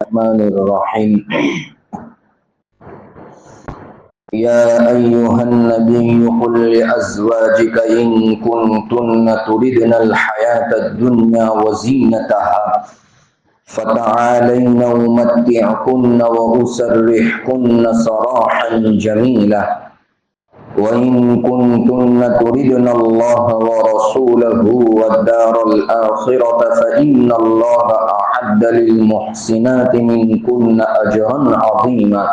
الرحمن الرحيم يا أيها النبي قل لأزواجك إن كنتن تردن الحياة الدنيا وزينتها فتعالين أمتعكن وأسرحكن سراحا جميلا وإن كنتن تردن الله ورسوله والدار الآخرة فإن الله أعد للمحسنات منكن أجرا عظيما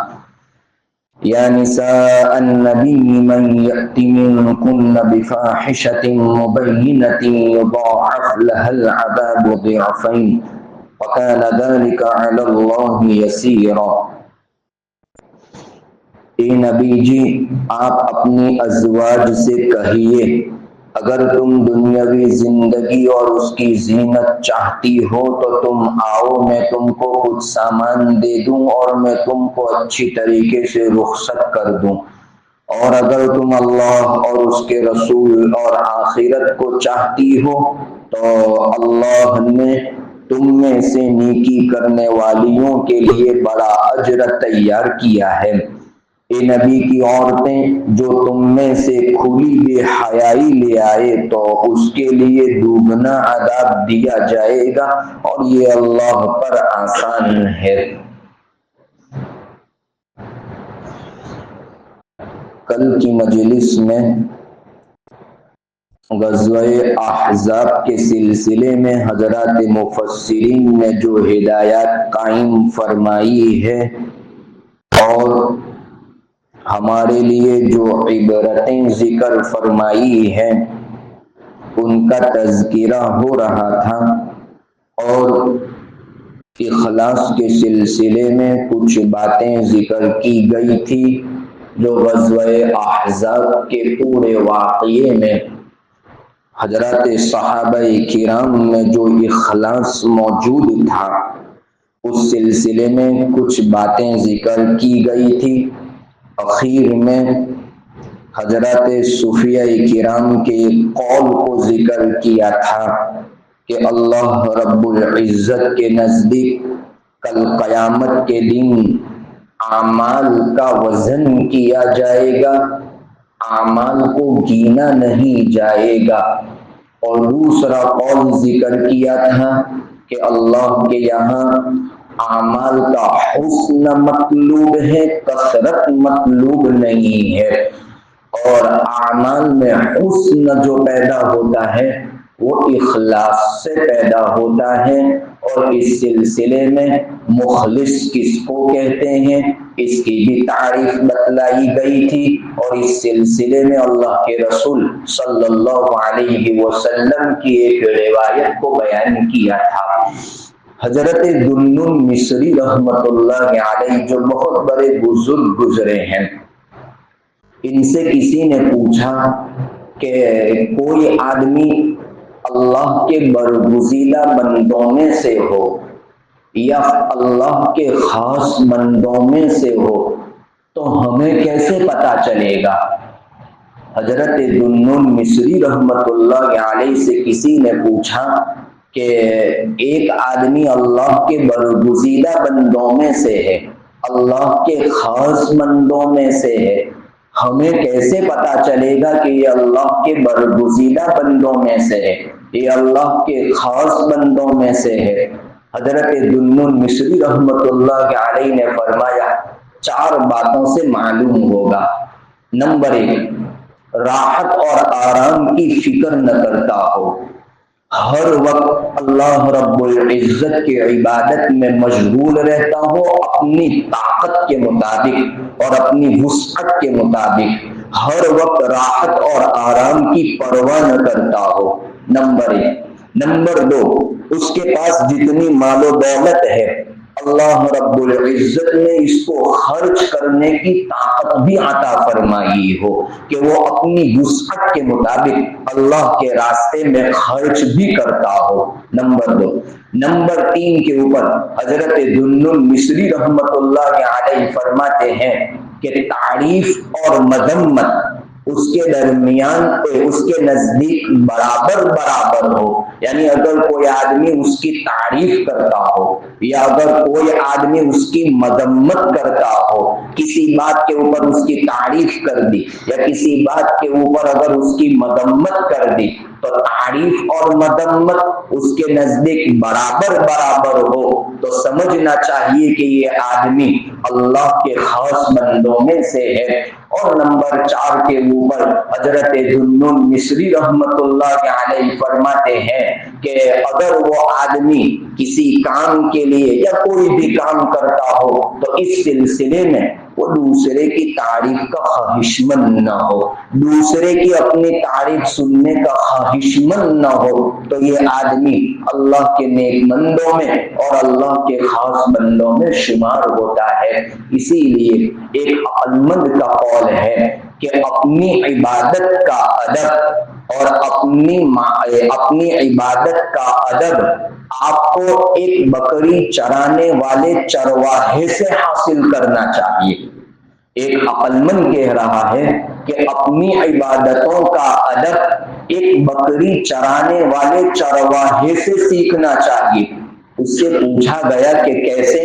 يا نساء النبي من يأت منكن بفاحشة مبينة يضاعف لها العذاب ضعفين وكان ذلك على الله يسيرا۔ اے نبی جی، آپ اپنی ازواج سے کہیے اگر تم دنیاوی زندگی اور اس کی زینت چاہتی ہو تو تم آؤ، میں تم کو کچھ سامان دے دوں اور میں تم کو اچھی طریقے سے رخصت کر دوں، اور اگر تم اللہ اور اس کے رسول اور آخرت کو چاہتی ہو تو اللہ نے تم میں سے نیکی کرنے والیوں کے لیے بڑا اجر تیار کیا ہے۔ اے نبی کی عورتیں جو تم میں سے کھلی بے حیائی لے آئے تو اس کے لیے دوگنا عذاب دیا جائے گا اور یہ اللہ پر آسان ہے۔ کل کی مجلس میں غزوہ احزاب کے سلسلے میں حضرات مفسرین نے جو ہدایات قائم فرمائی ہے اور ہمارے لیے جو عبرتیں ذکر فرمائی ہیں ان کا تذکرہ ہو رہا تھا، اور اخلاص کے سلسلے میں کچھ باتیں ذکر کی گئی تھی جو غزوہ احزاب کے پورے واقعے میں حضرات صحابہ کرام میں جو اخلاص موجود تھا اس سلسلے میں کچھ باتیں ذکر کی گئی تھی۔ اخیر میں حضرات صوفیہ کرام کے قول کو ذکر کیا تھا کہ اللہ رب العزت کے نزدیک کل قیامت کے دن اعمال کا وزن کیا جائے گا، اعمال کو گینا نہیں جائے گا، اور دوسرا قول ذکر کیا تھا کہ اللہ کے یہاں اعمال کا حسن مطلوب ہے، کثرت مطلوب نہیں ہے، اور اعمال میں حسن جو پیدا ہوتا ہے وہ اخلاص سے پیدا ہوتا ہے، اور اس سلسلے میں مخلص کس کو کہتے ہیں اس کی بھی تعریف بتلائی گئی تھی، اور اس سلسلے میں اللہ کے رسول صلی اللہ علیہ وسلم کی ایک روایت کو بیان کیا تھا۔ حضرت ذوالنون مصری رحمت اللہ علیہ جو بہت بڑے بزرگ گزرے ہیں، ان سے کسی نے پوچھا کہ کوئی آدمی اللہ کے برگزیدہ بندوں میں سے ہو یا اللہ کے خاص بندوں میں سے ہو تو ہمیں کیسے پتا چلے گا؟ حضرت ذوالنون مصری رحمت اللہ علیہ سے کسی نے پوچھا کہ ایک آدمی اللہ کے برگزیدہ بندوں میں سے ہے، اللہ کے خاص بندوں میں سے ہے، ہمیں کیسے پتا چلے گا کہ یہ اللہ کے برگزیدہ بندوں میں سے ہے، یہ اللہ کے خاص بندوں میں سے ہے؟ حضرت ذوالنون مصری رحمت اللہ علیہ نے فرمایا 4 باتوں سے معلوم ہوگا۔ نمبر 1، راحت اور آرام کی فکر نہ کرتا ہو، ہر وقت اللہ رب العزت کی عبادت میں مشغول رہتا ہو، اپنی طاقت کے مطابق اور اپنی وسعت کے مطابق ہر وقت راحت اور آرام کی پرواہ نہ کرتا ہو، نمبر 1۔ نمبر 2، اس کے پاس جتنی مال و دولت ہے اللہ رب العزت نے اس کو خرچ کرنے کی طاقت بھی عطا فرمائی ہو کہ وہ اپنی وسعت کے مطابق اللہ کے راستے میں خرچ بھی کرتا ہو، نمبر 2۔ نمبر 3 کے اوپر حضرت ذوالنون مصری رحمت اللہ علیہ فرماتے ہیں کہ تعریف اور مذمت اس کے درمیان اس کے نزدیک برابر برابر ہو، یعنی اگر کوئی آدمی اس کی تعریف کرتا ہو یا اگر کوئی آدمی اس کی مذمت کرتا ہو، کسی بات کے اوپر اس کی تعریف کر دی یا کسی بات کے اوپر اگر اس کی مذمت کر دی، تو تعریف اور مذمت اس کے نزدیک برابر برابر ہو تو سمجھنا چاہیے کہ یہ آدمی اللہ کے خاص بندوں میں سے ہے۔ اور نمبر 4 کے اوپر حضرت ذوالنون مصری رحمت اللہ علیہ فرماتے ہیں کہ اگر وہ آدمی کسی کام کے لیے یا کوئی بھی کام کرتا ہو تو اس سلسلے میں وہ دوسرے کی تعریف کا خواہش مند نہ ہو، دوسرے کی اپنی تعریف سننے کا خواہش مند نہ ہو، تو یہ آدمی اللہ کے نیک بندوں میں اور اللہ کے خاص بندوں میں شمار ہوتا ہے۔ اسی لیے ایک عقل مند کا قول ہے کہ اپنی عبادت کا ادب اور اپنی عبادت کا ادب آپ کو ایک بکری چرانے والے چرواہے سے حاصل کرنا چاہیے۔ ایک عقل مند کہہ رہا ہے کہ اپنی عبادتوں کا ادب ایک بکری چرانے والے چرواہے سے سیکھنا چاہیے۔ اس سے پوچھا گیا کہ کیسے؟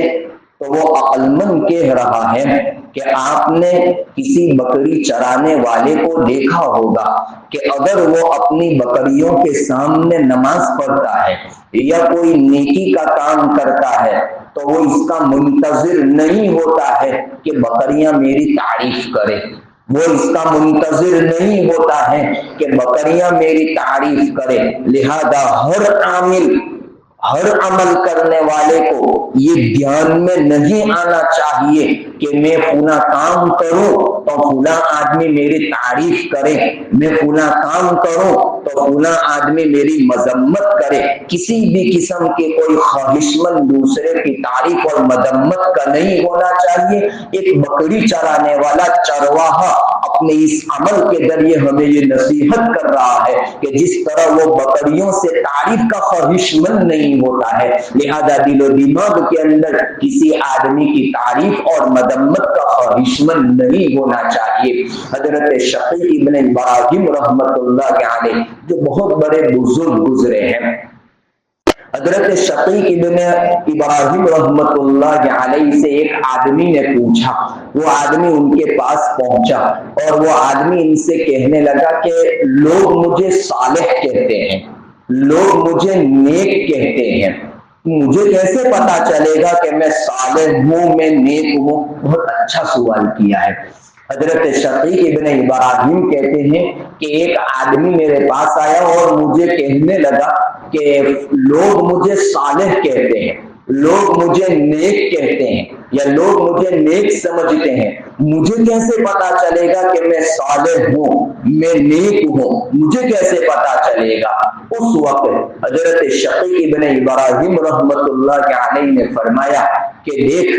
تو وہ عقل مند کہہ رہا ہے کہ آپ نے کسی بکری چرانے والے کو دیکھا ہوگا کہ اگر وہ اپنی بکریوں کے سامنے نماز پڑھتا ہے یا کوئی نیکی کا کام کرتا ہے تو وہ اس کا منتظر نہیں ہوتا ہے کہ بکریاں میری تعریف کرے، وہ اس کا منتظر نہیں ہوتا ہے کہ بکریاں میری تعریف کرے۔ لہذا ہر عمل کرنے والے کو یہ دھیان میں نہیں آنا چاہیے کہ میں فلاں کام کروں تو فلاں آدمی میری تعریف کرے، میں فلاں کام کروں تو فلاں آدمی میری مذمت کرے۔ کسی بھی قسم کے کوئی خواہش مند دوسرے کی تعریف اور مذمت کا نہیں ہونا چاہیے۔ ایک بکری چرانے والا چرواہا اپنے اس عمل کے ذریعے ہمیں یہ نصیحت کر رہا ہے کہ جس طرح وہ بکریوں سے تعریف کا خواہش مند نہیں ہوتا ہے، لہذا دل و دماغ کے اندر کسی آدمی کی تعریف اور مذمت کا خواہش مند نہیں ہونا چاہیے۔ حضرت شقیق ابن ابراہیم رحمت اللہ علیہ جو بہت بڑے بزرگ گزرے ہیں، حضرت شقیق ابن ابراہیم رحمت اللہ علیہ سے ایک آدمی نے پوچھا، وہ آدمی ان کے پاس پہنچا اور وہ آدمی ان سے کہنے لگا کہ لوگ مجھے صالح کہتے ہیں، لوگ مجھے نیک کہتے ہیں، مجھے کیسے پتا چلے گا کہ میں صالح ہوں، میں نیک ہوں؟ بہت اچھا سوال کیا ہے۔ حضرت شقیق ابن ابراہیم کہتے ہیں کہ ایک آدمی میرے پاس آیا اور مجھے کہنے لگا کہ لوگ مجھے صالح کہتے ہیں، لوگ مجھے نیک کہتے ہیں یا لوگ مجھے نیک سمجھتے ہیں، مجھے کیسے پتا چلے گا کہ میں صالح ہوں، میں نیک ہوں؟ مجھے کیسے پتا چلے گا؟ اس وقت حضرت شقیق ابن ابراہیم رحمت اللہ علیہ نے فرمایا کہ دیکھ،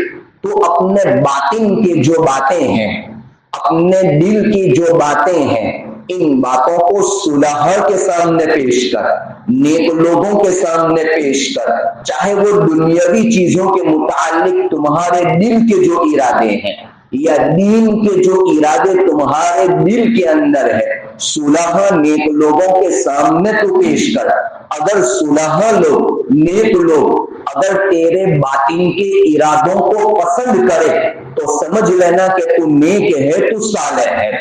تو اپنے باطن کی جو باتیں ہیں، اپنے دل کی جو باتیں ہیں، ان باتوں کو صلحاء کے سامنے پیش کر، نیک لوگوں کے سامنے پیش کر، چاہے وہ دنیاوی چیزوں کے متعلق تمہارے دل کے جو ارادے ہیں یا دین کے جو ارادے تمہارے دل کے اندر ہے، صلحاء نیک لوگوں کے سامنے تو پیش کر۔ اگر صلحاء لوگ، نیک لوگ اگر تیرے باطن کے ارادوں کو پسند کرے تو سمجھ لینا کہ تو نیک ہے، تو صالح ہے۔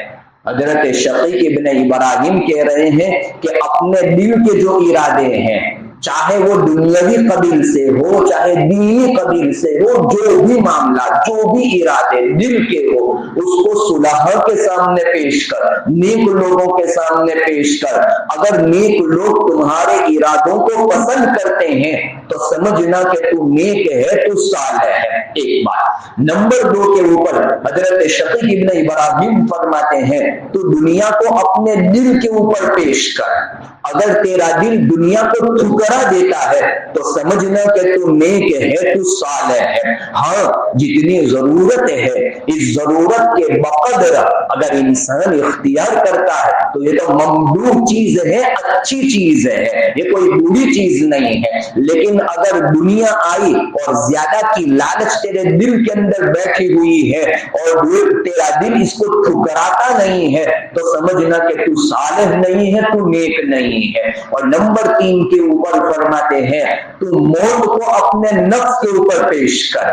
حضرت شقیق ابن ابراہیم کہہ رہے ہیں کہ اپنے دل کے جو ارادے ہیں، چاہے وہ دنیاوی قبیل سے ہو چاہے دینی قبیل سے ہو، جو بھی معاملہ، جو بھی ارادے دل کے ہو، اس کو صلحاء کے سامنے پیش کر، نیک لوگوں کے سامنے پیش کر۔ اگر نیک لوگ تمہارے ارادوں کو پسند کرتے ہیں تو سمجھنا کہ تو نیک ہے، تو صالح ہے۔ ایک بات۔ نمبر 2 کے اوپر حضرت شقیق ابن ابراہیم فرماتے ہیں تو دنیا کو اپنے دل کے اوپر پیش کر۔ اگر تیرا دل دنیا کو ٹھکرا دیتا ہے تو سمجھنا کہ تو نیک ہے، تو صالح ہے۔ ہاں، جتنی ضرورت ہے اس ضرورت کے بقدر اگر انسان اختیار کرتا ہے تو یہ تو ممدوح چیز ہے، اچھی چیز ہے، یہ کوئی بری چیز نہیں ہے۔ لیکن لیکن اگر دنیا آئی اور زیادہ کی لالچ تیرے دل کے اندر بیٹھی ہوئی ہے اور تیرا دل اس کو ٹھکراتا نہیں ہے تو سمجھنا کہ تو صالح نہیں ہے، تو نیک نہیں ہے۔ اور نمبر 3 کے اوپر فرماتے ہیں تو موت کو اپنے نفس کے اوپر پیش کر۔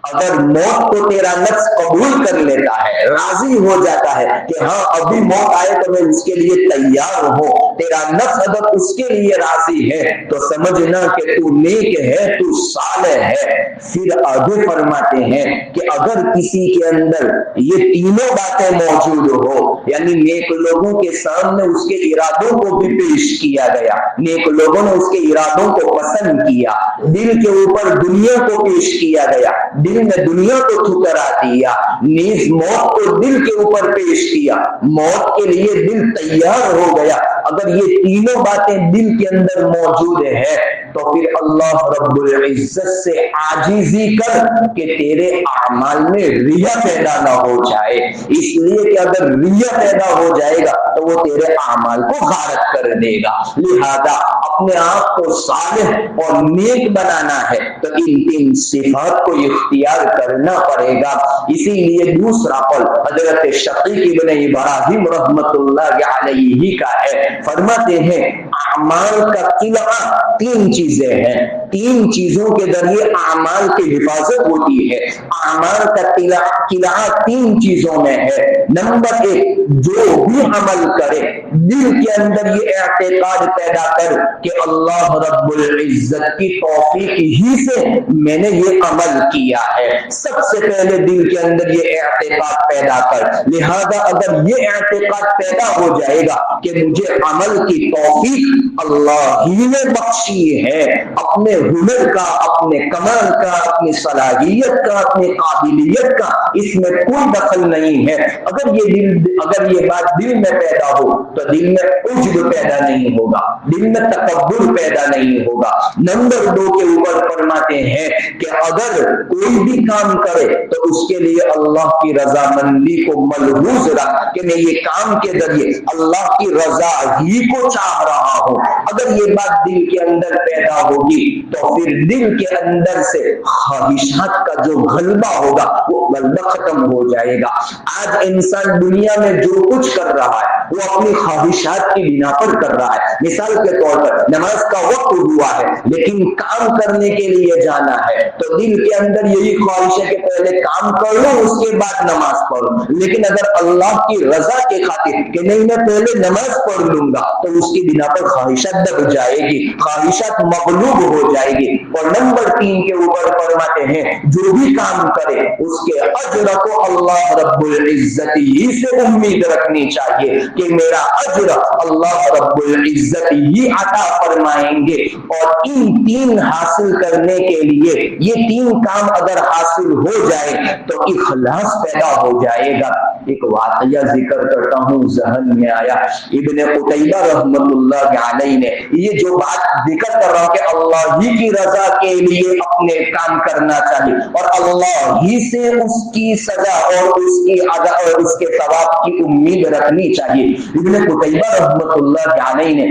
اگر موت کو تیرا نفس قبول کر لیتا ہے، راضی ہو جاتا ہے کہ ہاں ابھی موت آئے تو میں اس کے لیے تیار ہوں، تیرا نفس اگر اس کے لیے راضی ہے تو سمجھنا کہ تو نیک ہے، تو صالح ہے۔ پھر آگے فرماتے ہیں کہ اگر کسی کے اندر یہ تینوں باتیں موجود ہو، یعنی نیک لوگوں کے سامنے اس کے ارادوں کو بھی پیش کیا گیا، نیک لوگوں نے اس کے ارادوں کو پسند کیا، دل کے اوپر دنیا کو پیش کیا گیا، دل میں دنیا کو ٹھکرا دیا، نیز موت کو دل کے اوپر پیش کیا، موت کے لیے دل تیار ہو گیا، اگر یہ تینوں باتیں دل کے اندر موجود ہے تو پھر اللہ رب العزت سے عاجزی کر کہ تیرے اعمال میں ریا پیدا نہ ہو جائے، اس لیے کہ اگر ریا پیدا ہو جائے گا تو وہ تیرے اعمال کو غارت کر دے گا۔ لہذا اپنے آپ کو صالح اور نیک بنانا ہے تو ان 3 صفات کو اختیار کرنا پڑے گا۔ اسی لیے دوسرا قول حضرت شقیق ابن ابراہیم رحمت اللہ علیہ کا ہے، فرماتے ہیں اعمال کا قلعہ 3 چیزیں ہیں، 3 چیزوں کے ذریعے اعمال کی حفاظت ہوتی ہے۔ اعمال کا قلعہ 3 چیزوں میں ہے۔ نمبر 1، جو بھی عمل کرے دل کے اندر یہ اعتقاد پیدا کر کہ اللہ رب العزت کی توفیق ہی سے میں نے یہ عمل کیا ہے، سب سے پہلے دل کے اندر یہ اعتقاد پیدا کر۔ لہذا اگر یہ اعتقاد پیدا ہو جائے گا کہ مجھے عمل کی توفیق اللہ ہی نے بخشی ہے، اپنے ہنر کا، اپنے کمال کا، اپنی صلاحیت کا، اپنی قابلیت کا اس میں کوئی دخل نہیں ہے، اگر یہ بات دل میں پیدا ہو تو دل میں عجب پیدا نہیں ہوگا، دل میں تکبر پیدا نہیں ہوگا۔ نمبر 2 کے اوپر فرماتے ہیں کہ اگر کوئی بھی کام کرے تو اس کے لیے اللہ کی رضامندی کو ملحوظ رکھ کہ میں یہ کام کے ذریعے اللہ کی رضا ہی کو چاہ رہا ہوں، اگر یہ بات دل کے اندر پیدا ہوگی تو پھر دل کے اندر سے خواہشات کا جو غلبہ ہوگا وہ غلبہ ختم ہو جائے گا۔ آج انسان دنیا میں جو کچھ کر رہا ہے وہ اپنی خواہشات کی بنا پر کر رہا ہے۔ مثال کے طور پر نماز کا وقت ہوا ہے لیکن کام کرنے کے لیے جانا ہے تو دل کے اندر یہی خواہش ہے کہ پہلے کام کر لوں اس کے بعد نماز پڑھوں، لیکن اگر اللہ کی رضا کے خاطر کہ نہیں میں پہلے نماز پڑھ لوں گا تو اس کی بنا پر خواہشات دب جائے گی، خواہشات مغلوب ہو جائے گی۔ اور نمبر 3 کے اوپر فرماتے ہیں جو بھی کام کرے اس کے اجر کو اللہ رب العزت ہی سے امید رکھنی چاہیے کہ میرا اجر اللہ رب العزت ہی عطا فرمائیں گے۔ اور ان 3 حاصل کرنے کے لیے یہ 3 کام اگر حاصل ہو جائے تو اخلاص پیدا ہو جائے گا۔ ایک واقعہ ذکر کرتا ہوں، ذہن میں آیا، ابن قتیبہ رحمت اللہ علیہ نے یہ جو بات ذکر کر رہا ہوں کہ اللہ ہی کی رضا کے لیے اپنے کام کرنا چاہیے اور اللہ ہی سے اس کی سزا اور اس کی ادا اور اس کے ثواب کی امید رکھنی چاہیے۔ ابن قتیبہ رحمت اللہ علیہ نے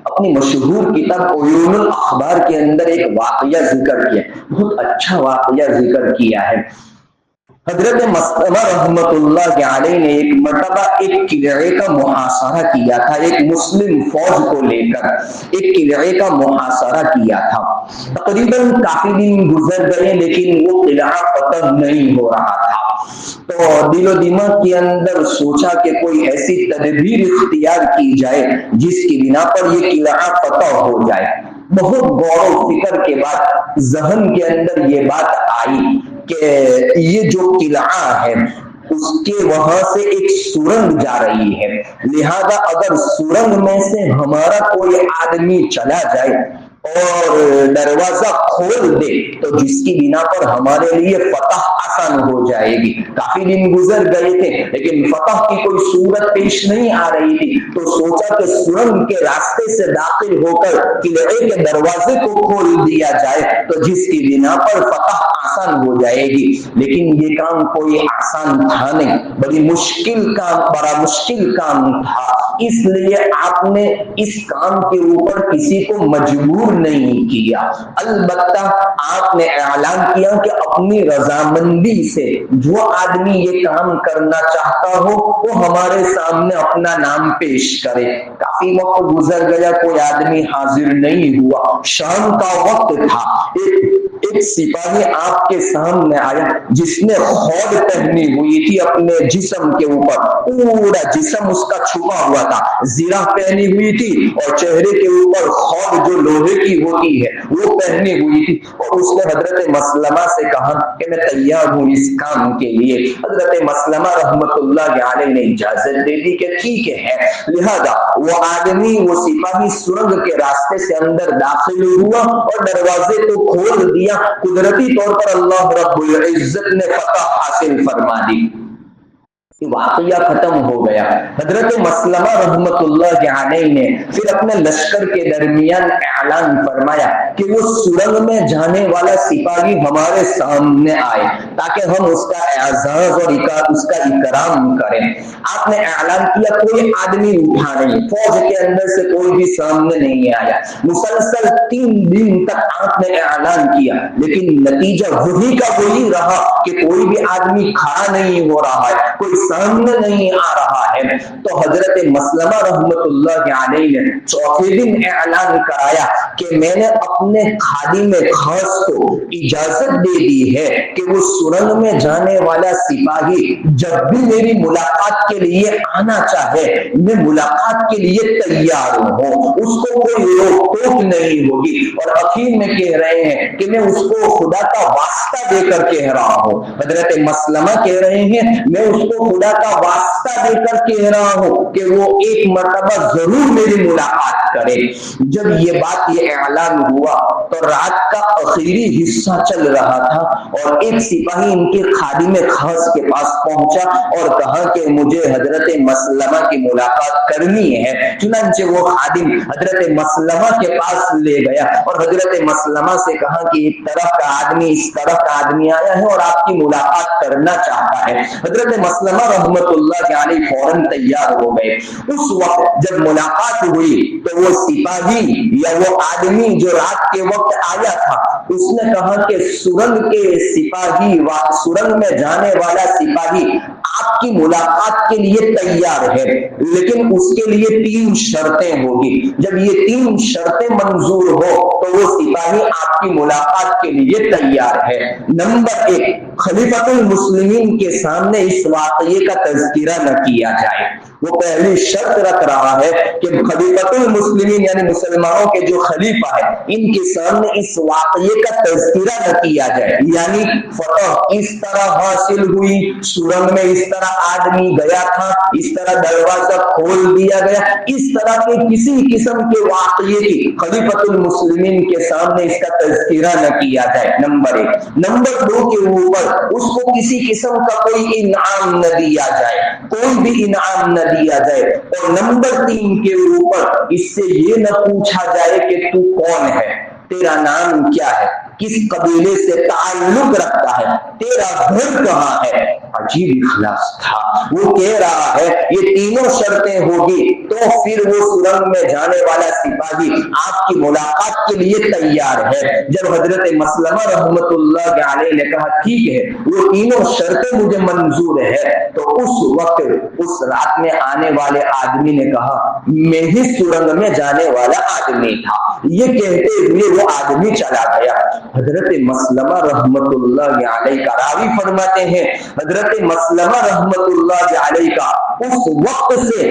اپنی مشہور کتاب عیون الاخبار کے اندر ایک واقعہ ذکر کیا، بہت اچھا واقعہ ذکر کیا ہے۔ حضرت مسلمہ رحمت اللہ علیہ نے ایک مرتبہ ایک قلعے کا محاصرہ کیا تھا، ایک مسلم فوج کو لے کر ایک قلعے کا محاصرہ کیا تھا۔ تقریباً کافی دن گزر گئے لیکن وہ قلعہ فتح نہیں ہو رہا تھا، تو دل و دماغ کے اندر سوچا کہ کوئی ایسی تدبیر اختیار کی جائے جس کی بنا پر یہ قلعہ فتح ہو جائے۔ بہت غور و فکر کے بعد ذہن کے اندر یہ بات آئی کہ یہ جو قلعہ ہے اس کے وہاں سے ایک سرنگ جا رہی ہے، لہذا اگر سرنگ میں سے ہمارا کوئی آدمی چلا جائے اور دروازہ کھول دے تو جس کی بنا پر ہمارے لیے فتح آسان ہو جائے گی۔ کافی دن گزر گئے تھے لیکن فتح کی کوئی صورت پیش نہیں آ رہی تھی، تو سوچا کہ سرنگ کے راستے سے داخل ہو کر قلعے کے دروازے کو کھول دیا جائے تو جس کی بنا پر فتح آسان ہو جائے گی، لیکن یہ کام کوئی آسان تھا نہیں، بڑا مشکل کام تھا، اس لیے آپ نے اس کام کے اوپر کسی کو مجبور نہیں کیا، البتہ آپ نے اعلان کیا کہ اپنی رضامندی سے جو آدمی یہ کام کرنا چاہتا ہو وہ ہمارے سامنے اپنا نام پیش کرے۔ کافی وقت گزر گیا، کوئی آدمی حاضر نہیں ہوا، شام کا وقت تھا، ایک سپاہی آپ کے سامنے آیا جس نے خود پہنی ہوئی تھی اپنے جسم کے اوپر، پورا جسم اس کا چھپا ہوا تھا، زرہ پہنی ہوئی تھی اور چہرے کے اوپر خود جو لوہے کی ہوتی ہے وہ پہنی ہوئی تھی، اور اس نے حضرت مسلمہ سے کہا کہ میں تیار ہوں اس کام کے لیے۔ حضرت مسلمہ رحمت اللہ علیہ نے اجازت دے دی کہ ٹھیک ہے، لہذا وہ آدمی، وہ سپاہی سرنگ کے راستے سے اندر داخل ہوا اور دروازے کو کھول دیا، قدرتی طور پر اللہ رب العزت نے فتح حاصل فرما دی، واقعہ ختم ہو گیا۔ حضرت مسلمہ رحمت اللہ علیہ نے پھر اپنے لشکر کے درمیان اعلان فرمایا کہ وہ سرنگ میں جانے والا سپاہی ہمارے سامنے آئے تاکہ ہم اس کا اعزاز اور اس کا اکرام کریں۔ آپ نے اعلان کیا، کوئی آدمی اٹھا نہیں، فوج کے اندر سے کوئی بھی سامنے نہیں آیا، مسلسل 3 دن تک آپ نے اعلان کیا، لیکن نتیجہ وہی کا وہی رہا کہ کوئی بھی آدمی کھڑا نہیں ہو رہا ہے، کوئی سامنے نہیں آ رہا ہے۔ تو حضرت مسلمہ رحمت اللہ علیہ نے چوتھے دن اعلان کرایا کہ میں نے اپنے خادم خاص کو اجازت دے دی ہے کہ وہ سرنگ میں جانے والا سپاہی جب بھی میری ملاقات کے لیے آنا چاہے میں ملاقات کے لیے تیار ہوں، اس کو کوئی روک ٹوک نہیں ہوگی، اور اخیر میں کہہ رہے ہیں کہ میں اس کو خدا کا واسطہ دے کر کہہ رہا ہوں، حضرت مسلمہ کہہ رہے ہیں میں اس کو خدا کا واسطہ دے کر کہہ رہا ہوں کہ وہ ایک مرتبہ ضرور میری ملاقات کرے۔ جب یہ اعلان ہوا تو رات کا آخری حصہ چل رہا تھا اور ایک سپاہی ان کے خادم خاص کے پاس پہنچا اور کہا کہ مجھے حضرت مسلمہ کی ملاقات کرنی ہے۔ چنانچہ وہ خادم حضرت مسلمہ کے پاس لے گیا اور حضرت مسلمہ سے کہا کہ ایک طرف کا آدمی اس طرف کا آدمی آیا ہے اور آپ کی ملاقات کرنا چاہتا ہے۔ حضرت مسلمہ رحمت اللہ علیہ فوراً تیار ہو گئے۔ اس وقت جب ملاقات ہوئی تو وہ سپاہی یا وہ آدمی جو رات کے وقت آیا تھا اس نے کہا کہ سرنگ میں جانے والا سپاہی آپ کی ملاقات کے لیے تیار ہے، لیکن اس کے لیے 3 شرطیں ہوگی، جب یہ 3 شرطیں منظور ہو تو وہ سپاہی آپ کی ملاقات کے لیے تیار ہے۔ نمبر 1، خلیفۃ المسلمین کے سامنے اس واقعے کا تذکرہ نہ کیا جائے۔ وہ پہلی شرط رکھ رہا ہے کہ خلیفۃ المسلمین یعنی مسلمانوں کے جو خلیفہ ہیں ان کے سامنے اس واقعے کا تذکرہ نہ کیا جائے، یعنی فتح اس طرح حاصل ہوئی، سرنگ میں اس طرح آدمی گیا تھا، اس طرح دروازہ کھول دیا گیا، اس طرح کے کسی قسم کے واقعے کی خلیفۃ المسلمین کے سامنے اس کا تذکرہ نہ کیا جائے، نمبر 1۔ نمبر 2 کے اوپر اس کو کسی قسم کا کوئی انعام نہ دیا جائے، کوئی بھی انعام نہ دیا جائے، اور نمبر 3 کے اوپر اس سے یہ نہ پوچھا جائے کہ تو کون ہے، تیرا نام کیا ہے، کس قبیلے سے تعلق رکھتا ہے، تیرا گھر کہاں ہے۔ عجیب اخلاص تھا، وہ کہہ رہا ہے یہ تینوں شرطیں ہوگی تو پھر وہ سرنگ میں جانے والا سپاہی آپ کی ملاقات کے لیے تیار ہے۔ جب حضرت مسلمہ رحمت اللہ علیہ نے کہا ٹھیک ہے وہ تینوں شرطیں مجھے منظور ہے، تو اس وقت اس رات میں آنے والے آدمی نے کہا میں ہی سرنگ میں جانے والا آدمی تھا، یہ کہتے ہوئے وہ آدمی چلا گیا۔ حضرت مسلمہ رحمت اللہ علیہ کا راوی فرماتے ہیں حضرت مسلمہ رحمت اللہ علیہ کا اس وقت سے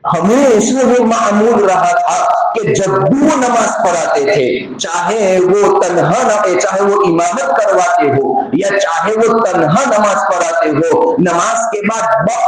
ہمیشہ وہ معمول رہا تھا کہ جب بھی وہ نماز پڑھاتے تھے، چاہے وہ تنہا چاہے وہ امامت کرواتے ہو یا چاہے وہ تنہا نماز پڑھاتے ہو، نماز کے بعد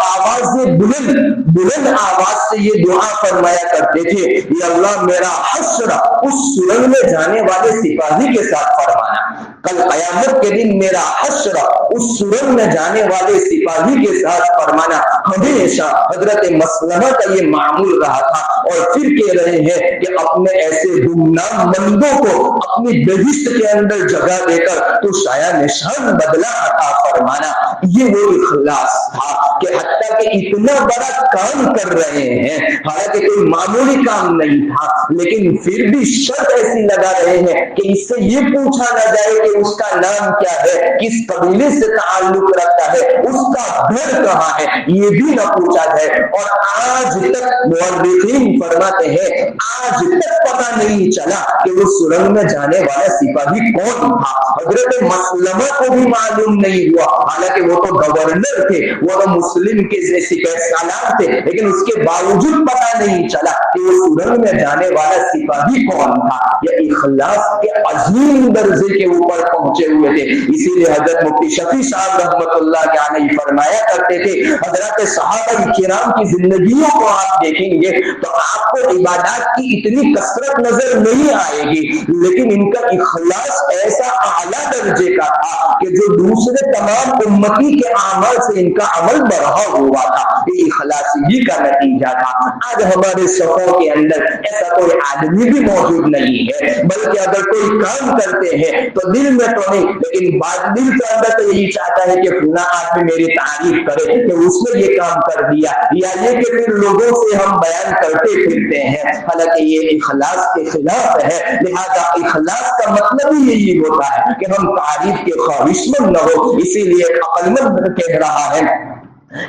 آواز بلند آواز سے یہ دعا فرمایا کرتے تھے، یا اللہ میرا حشر اس سرنگ میں جانے والے سپاہی کے ساتھ فرمانا، کل قیامت کے دن میرا حشر اس سرنگ میں جانے والے سپاہی کے ساتھ فرمانا ہمیشہ حضرت مسلمہ کا یہ معمول رہا تھا، اور پھر کہہ رہے ہیں کہ اپنے ایسے گمنام بندوں کو اپنی بہشت کے اندر جگہ دے کر تو شاید نشان بدلا عطا فرمانا۔ یہ وہ اخلاص تھا کہ حتیٰ کہ اتنا بڑا کام کر رہے ہیں، حالانکہ کوئی معمولی کام نہیں تھا، لیکن پھر بھی شرط ایسی لگا رہے ہیں کہ اس سے یہ پوچھا نہ جائے کہ اس کا نام کیا ہے، کس قبیلے سے تعلق رکھتا ہے، اس کا گھر کہاں ہے، یہ بھی نہ پوچھا جائے۔ اور آج تک مورخین فرماتے ہیں آج تک پتہ نہیں چلا کہ وہ سرنگ میں جانے والا سپاہی کون تھا۔ حضرت مسلمہ کو بھی معلوم نہیں ہوا، حالانکہ وہ تو گورنر تھے، وہ تو مسلم کے سپہ سالار تھے، لیکن اس کے باوجود پتہ نہیں چلا کہ وہ سرنگ میں جانے والا سپاہی کون تھا۔ یہ اخلاص کے عظیم درجے کے اوپر پہنچے ہوئے تھے۔ اسی لیے حضرت مفتی شفیع صاحب رحمت اللہ علیہ فرمایا کرتے تھے، حضرات صحابہ کرام کی زندگیوں کو آپ دیکھیں گے تو آپ کو عبادات کی اتنی کثرت نظر نہیں آئے گی، لیکن ان کا اخلاص ایسا اعلیٰ درجے کا تھا کہ جو دوسرے تمام امتی کے اعمال سے ان کا عمل بڑھا ہوا تھا۔ یہ اخلاصی کا نتیجہ تھا۔ آج ہمارے صفوں کے اندر ایسا کوئی آدمی بھی موجود نہیں ہے، بلکہ اگر کوئی کام کرتے ہیں تو دل میں تو نہیں، لیکن دل کے اندر تو یہی چاہتا ہے کہ فلاں آدمی میری تعریف کرے کہ اس نے یہ کام کر دیا، یا یہ کہ پھر لوگوں سے ہم بیان کرتے پھرتے ہیں، حالانکہ یہ اخلاص کے خلاف ہے۔ لہذا اخلاص کا مطلب ہی یہی ہوتا ہے کہ ہم تعریف کے خواہش مند نہ ہو۔ اسی لیے عقل مند کہہ رہا ہے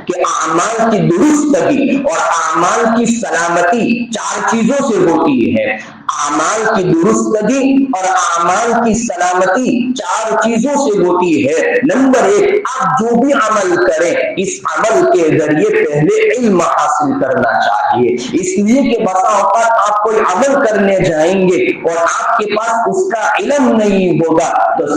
کہ اعمال کی درستگی اور اعمال کی سلامتی 4 چیزوں سے ہوتی ہے۔ اعمال کی درستگی اور اعمال کی سلامتی 4 چیزوں سے ہوتی ہے۔ نمبر 1، آپ جو بھی عمل کریں اس عمل کے ذریعے پہلے علم حاصل کرنا چاہیے، اس لیے کہ بسا اوقات آپ کوئی عمل کرنے جائیں گے اور آپ کے پاس اس کا علم نہیں ہوگا تو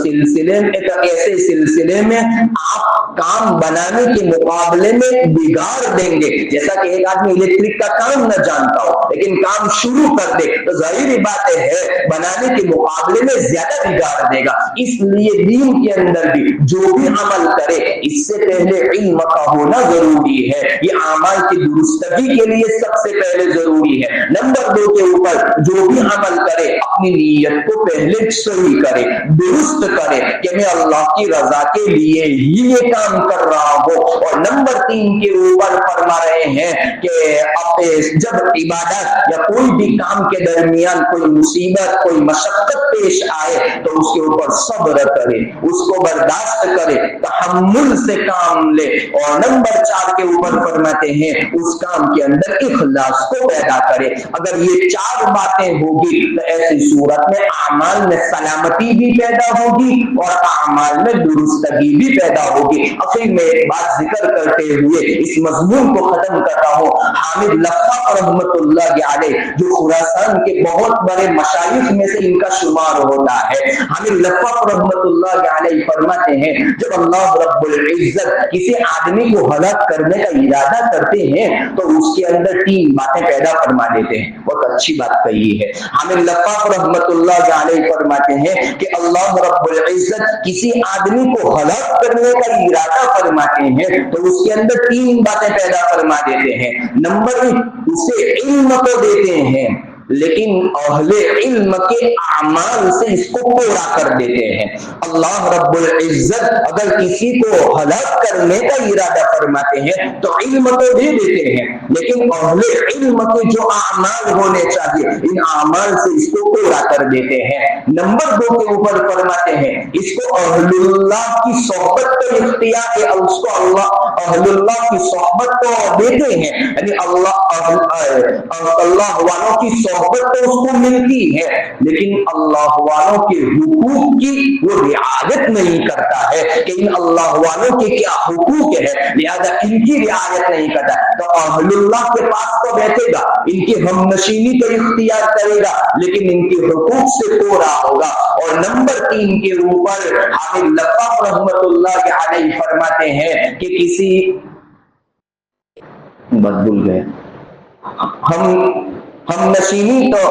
ایسے سلسلے میں آپ کام بنانے کے مقابلے میں بگاڑ دیں گے۔ جیسا کہ ایک آدمی الیکٹرک کا کام نہ جانتا ہو لیکن کام شروع کر دے تو ظاہری بات ہے بنانے کے مقابلے میں زیادہ بگاڑ دے گا۔ اس لیے دین کے اندر بھی جو بھی عمل کرے اس سے پہلے علم کا ہونا ضروری ہے۔ یہ اعمال کی درستگی کے لیے سب سے پہلے ضروری ہے۔ نمبر 2 کے اوپر جو بھی عمل کرے اپنی نیت کو پہلے صحیح کرے، درست کرے کہ میں اللہ کی رضا کے لیے ہی یہ کام کر رہا ہوں۔ اور نمبر 3 کے اوپر فرما رہے ہیں کہ جب عبادت یا کوئی بھی کام کے درمیان کوئی مصیبت کوئی مشقت پیش آئے تو اس کے اوپر صبر کرے، اس کو برداشت کرے، تحمل سے کام لے۔ اور نمبر 4 کے اوپر فرماتے ہیں اس کام کے اندر اخلاص کو پیدا کرے۔ اگر یہ 4 باتیں ہوگی تو ایسی صورت میں اعمال میں سلامتی بھی پیدا ہوگی اور اعمال میں درستگی بھی پیدا ہوگی۔ اخیر میں ایک بات ذکر کرتے ہوئے اس مضمون کو ختم کرتا ہوں۔ حامد لقا رحمت اللہ علیہ جو خراسان کے بہت بڑے مشائخ میں سے ان کا شمار ہوتا ہے، حامد لقا رحمت اللہ علیہ فرماتے ہیں جب اللہ رب العزت کسی آدمی کو ہلاک کرنے کا ارادہ کرتے ہیں تو اس کے اندر 3 باتیں پیدا فرما دیتے ہیں۔ بہت اچھی بات کہی ہے۔ حامد لقا رحمت اللہ علیہ فرماتے ہیں کہ اللہ رب العزت کسی آدمی کو ہلاک کرنے کا ارادہ فرماتے ہیں تو اس کے اندر 3 باتیں پیدا فرما دیتے ہیں۔ نمبر 1، اسے علم تو دیتے ہیں لیکن اہل علم کے اعمال سے اس کو پورا کر دیتے ہیں۔ اللہ رب العزت اگر کسی کو ہلاک کرنے کا ارادہ فرماتے ہیں تو علم تو دے دیتے ہیں لیکن اہل علم کے جو اعمال ہونے چاہیے ان اعمال سے اس کو پورا کر دیتے ہیں۔ نمبر 2 کے اوپر فرماتے ہیں اس کو اہل اللہ کی صحبت کا اختیار ہے، اس کو اللہ اہل اللہ کی صحبت کو دیتے ہیں، یعنی اللہ والوں کی صحبت تو اس کو ملتی ہے لیکن اللہ والوں کے حقوق کی وہ رعایت نہیں کرتا ہے کہ ان اللہ والوں کے کیا حقوق ہے، لہذا ان کی رعایت نہیں کرتا تو اہل اللہ کے پاس تو بیٹھے گا، ان کی ہم نشینی تو اختیار کرے گا لیکن ان کے حقوق سے پورا ہوگا۔ اور نمبر 3 کے اوپر حامد لقا رحمت اللہ علیہ فرماتے ہیں کہ کسی بات بھول گئے ہم نشینی تو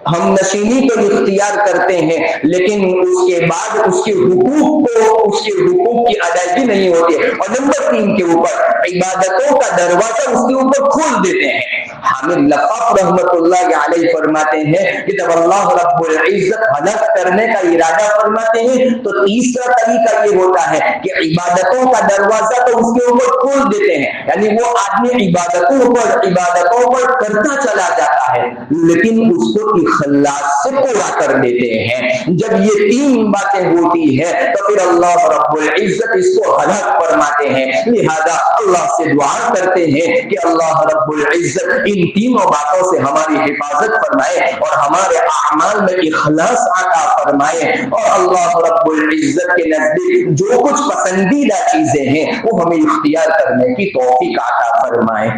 ہم نشینی کو اختیار کرتے ہیں لیکن اس کے بعد اس کے حقوق کی ادائیگی نہیں ہوتی ہے۔ اور نمبر 3 کے اوپر عبادتوں کا دروازہ اس کے اوپر کھول دیتے ہیں۔ حامد لقب رحمت اللہ علیہ فرماتے ہیں کہ جب اللہ رب العزت ہلاک کرنے کا ارادہ فرماتے ہیں تو تیسرا طریقہ یہ ہوتا ہے کہ عبادتوں کا دروازہ تو اس کے اوپر کھول دیتے ہیں، یعنی وہ آدمی عبادتوں پر کرتا چلا جاتا ہے لیکن اس کو اخلاص سے پورا کر دیتے ہیں۔ جب یہ 3 باتیں ہوتی ہیں تو پھر اللہ رب العزت اس کو ہلاک فرماتے ہیں۔ لہذا اللہ سے دعا کرتے ہیں کہ اللہ رب العزت ان تینوں باتوں سے ہماری حفاظت فرمائے اور ہمارے اعمال میں اخلاص عطا فرمائے، اور اللہ رب العزت کے نزدیک جو کچھ پسندیدہ چیزیں ہیں وہ ہمیں اختیار کرنے کی توفیق عطا فرمائے۔